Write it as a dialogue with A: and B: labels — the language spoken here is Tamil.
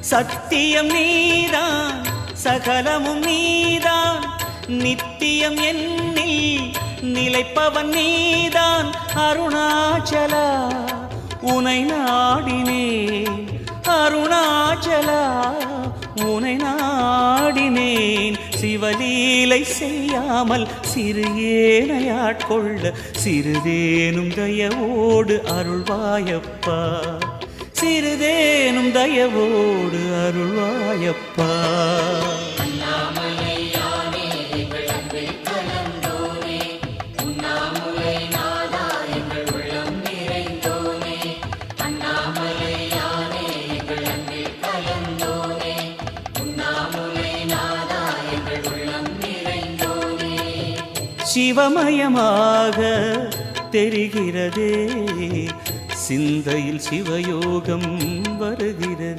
A: சத்தியம் நீதான் சகலமும் நீதான் நித்தியம் என்னில் நிலைப்பவன் நீதான் அருணாச்சலா உனை நாடினேன் அருணாச்சலா உனை நாடினேன் சிவலீலை செய்யாமல் சிறு ஏனையாட்கொள்ள சிறிதேனும் தயவோடு அருள்வாயப்பா சிறிதேனும் தயவோடு அருள்வாயப்பா சிவமயமாக தெரிகிறதே சிந்தையில் சிவயோகம்